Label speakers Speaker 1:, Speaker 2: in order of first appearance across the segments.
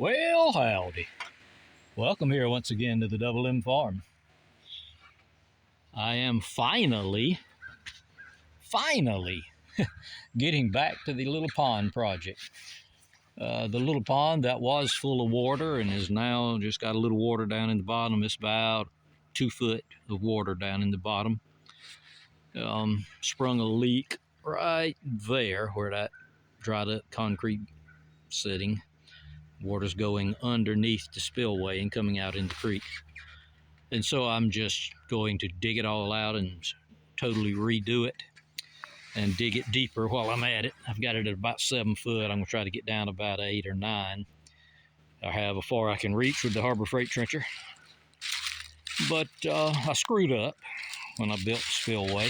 Speaker 1: Well, howdy. Welcome here once again to the Double M Farm. I am finally getting back to the little pond project. The little pond that was full of water and is now just got a little water down in the bottom. It's about 2 foot of water down in the bottom. Sprung a leak right there where that dried up concrete sitting. Water's going underneath the spillway and coming out in the creek. And so I'm just going to dig it all out and totally redo it and dig it deeper while I'm at it. I've got it at about 7 foot. I'm going to try to get down about 8 or 9. I have a far I can reach with the Harbor Freight trencher. But I screwed up when I built the spillway.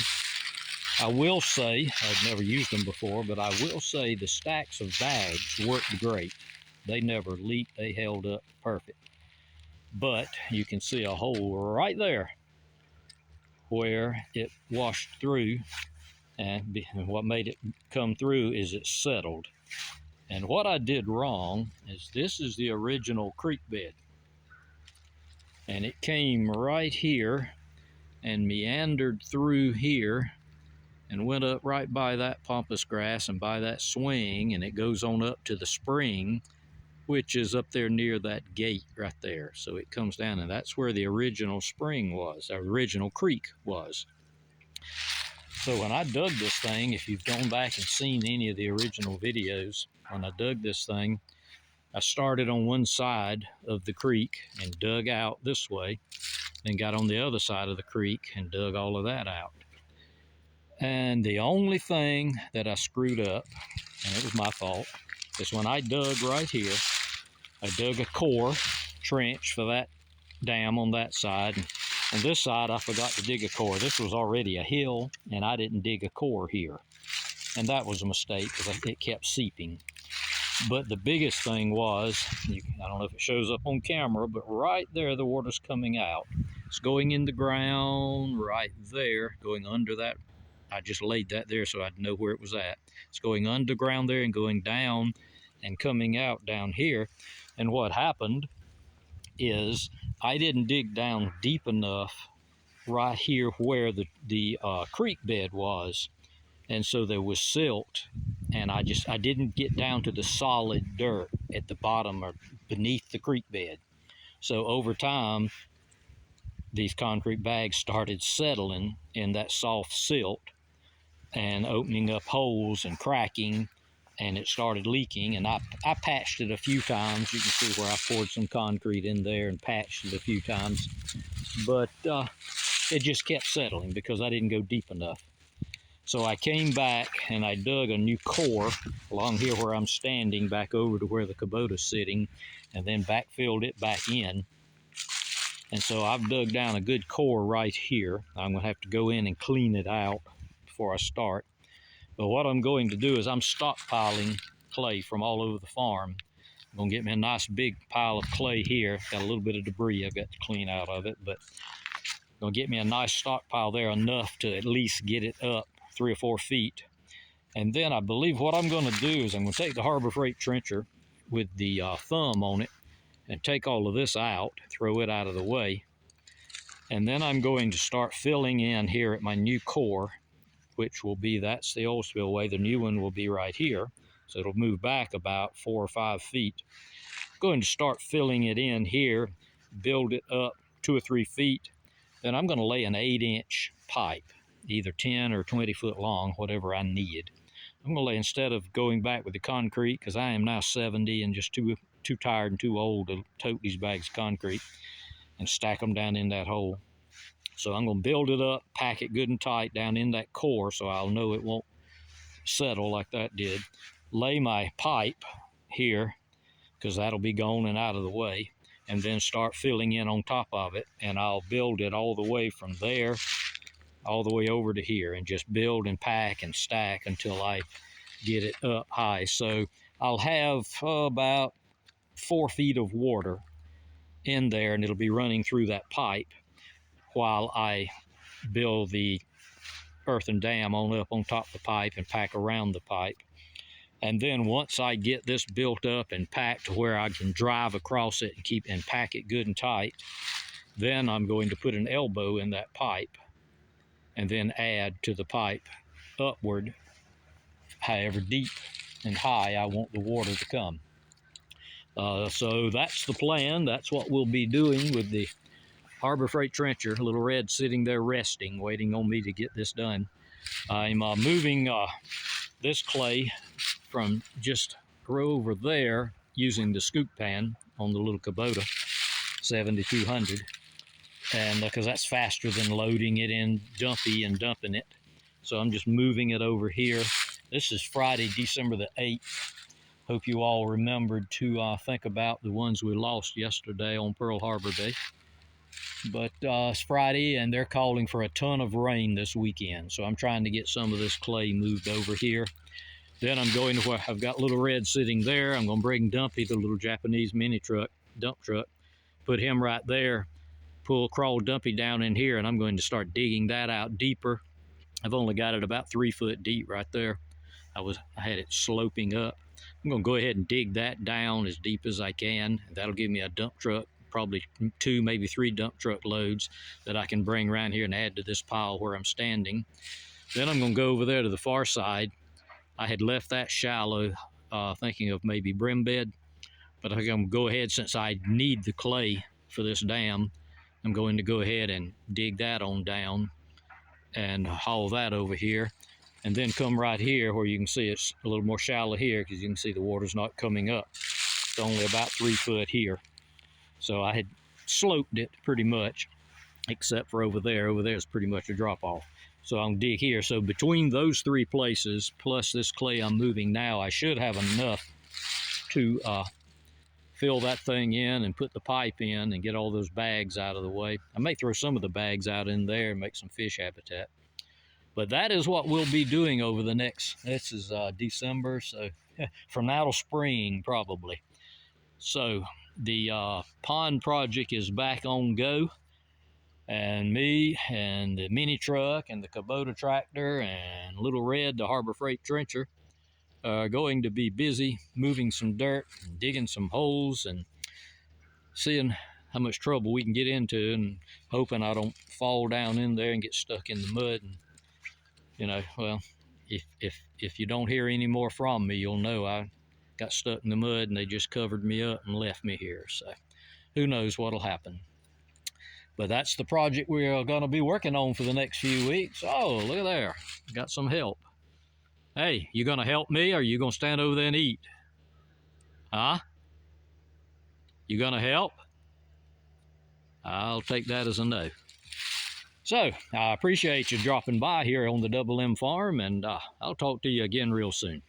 Speaker 1: I will say, I've never used them before, but I will say the stacks of bags worked great. They never leaked. They held up perfect. But you can see a hole right there where it washed through, and what made it come through is it settled. And what I did wrong is this is the original creek bed. And it came right here and meandered through here and went up right by that pampas grass and by that swing, and it goes on up to the spring, which is up there near that gate right there. So it comes down, and that's where the original spring was, the original creek was. So when I dug this thing, if you've gone back and seen any of the original videos, when I dug this thing, I started on one side of the creek and dug out this way, then got on the other side of the creek and dug all of that out. And the only thing that I screwed up, and it was my fault, is when I dug right here, I dug a core trench for that dam on that side. And on this side, I forgot to dig a core. This was already a hill, and I didn't dig a core here. And that was a mistake because it kept seeping. But the biggest thing was, I don't know if it shows up on camera, but right there, the water's coming out. It's going in the ground right there, going under that. I just laid that there so I'd know where it was at. It's going underground there and going down and coming out down here. And what happened is I didn't dig down deep enough right here where the creek bed was. And so there was silt, and I didn't get down to the solid dirt at the bottom or beneath the creek bed. So over time, these concrete bags started settling in that soft silt and opening up holes and cracking, and it started leaking. And I patched it a few times. You can see where I poured some concrete in there and patched it a few times. But it just kept settling because I didn't go deep enough. So I came back and I dug a new core along here where I'm standing, back over to where the Kubota's sitting, and then backfilled it back in. And so I've dug down a good core right here. I'm going to have to go in and clean it out before I start. But what I'm going to do is I'm stockpiling clay from all over the farm. I'm going to get me a nice big pile of clay here. Got a little bit of debris I've got to clean out of it, but I'm going to get me a nice stockpile there, enough to at least get it up 3 or 4 feet. And then I believe what I'm going to do is I'm going to take the Harbor Freight trencher with the thumb on it and take all of this out, throw it out of the way. And then I'm going to start filling in here at my new core, which will be, that's the old spillway. The new one will be right here. So it'll move back about 4 or 5 feet. I'm going to start filling it in here, build it up 2 or 3 feet. Then I'm going to lay an 8-inch pipe, either 10 or 20 foot long, whatever I need. I'm going to lay, instead of going back with the concrete, because I am now 70 and just too tired and too old to tote these bags of concrete and stack them down in that hole. So I'm going to build it up, pack it good and tight down in that core so I'll know it won't settle like that did. Lay my pipe here, because that'll be gone and out of the way, and then start filling in on top of it. And I'll build it all the way from there all the way over to here, and just build and pack and stack until I get it up high. So I'll have about 4 feet of water in there, and it'll be running through that pipe while I build the earthen dam on up on top of the pipe and pack around the pipe. And then once I get this built up and packed to where I can drive across it and pack it good and tight, then I'm going to put an elbow in that pipe and then add to the pipe upward, however deep and high I want the water to come. So that's the plan. That's what we'll be doing with the Harbor Freight trencher. Little Red sitting there resting, waiting on me to get this done. I'm moving this clay from just over there using the scoop pan on the little Kubota 7200, and because that's faster than loading it in dumpy and dumping it. So I'm just moving it over here. This is Friday, December the 8th. Hope you all remembered to think about the ones we lost yesterday on Pearl Harbor Day. But it's Friday, and they're calling for a ton of rain this weekend. So I'm trying to get some of this clay moved over here. Then I'm going to where I've got Little Red sitting there. I'm going to bring Dumpy, the little Japanese mini truck, dump truck, put him right there, crawl Dumpy down in here, and I'm going to start digging that out deeper. I've only got it about 3 foot deep right there. I had it sloping up. I'm going to go ahead and dig that down as deep as I can. That'll give me a dump truck, probably 2, maybe 3 dump truck loads that I can bring around here and add to this pile where I'm standing. Then I'm going to go over there to the far side. I had left that shallow, thinking of maybe brim bed, but I'm going to go ahead, since I need the clay for this dam, I'm going to go ahead and dig that on down and haul that over here, and then come right here where you can see it's a little more shallow here, because you can see the water's not coming up. It's only about 3 foot here. So I had sloped it pretty much, except for over there. Over there is pretty much a drop off. So I'll dig here. So between those 3 places, plus this clay I'm moving now, I should have enough to fill that thing in and put the pipe in and get all those bags out of the way. I may throw some of the bags out in there and make some fish habitat. But that is what we'll be doing over the next, this is December, so from now till spring probably. So the pond project is back on go. And me and the mini truck and the Kubota tractor and Little Red, the Harbor Freight trencher, are going to be busy moving some dirt and digging some holes and seeing how much trouble we can get into, and hoping I don't fall down in there and get stuck in the mud. And, you know, well, if you don't hear any more from me, you'll know I got stuck in the mud and they just covered me up and left me here. So who knows what'll happen. But that's the project we're going to be working on for the next few weeks. Oh, look at there. Got some help. Hey, you going to help me, or you going to stand over there and eat? Huh? You going to help? I'll take that as a no. So, I appreciate you dropping by here on the Double M Farm, and I'll talk to you again real soon.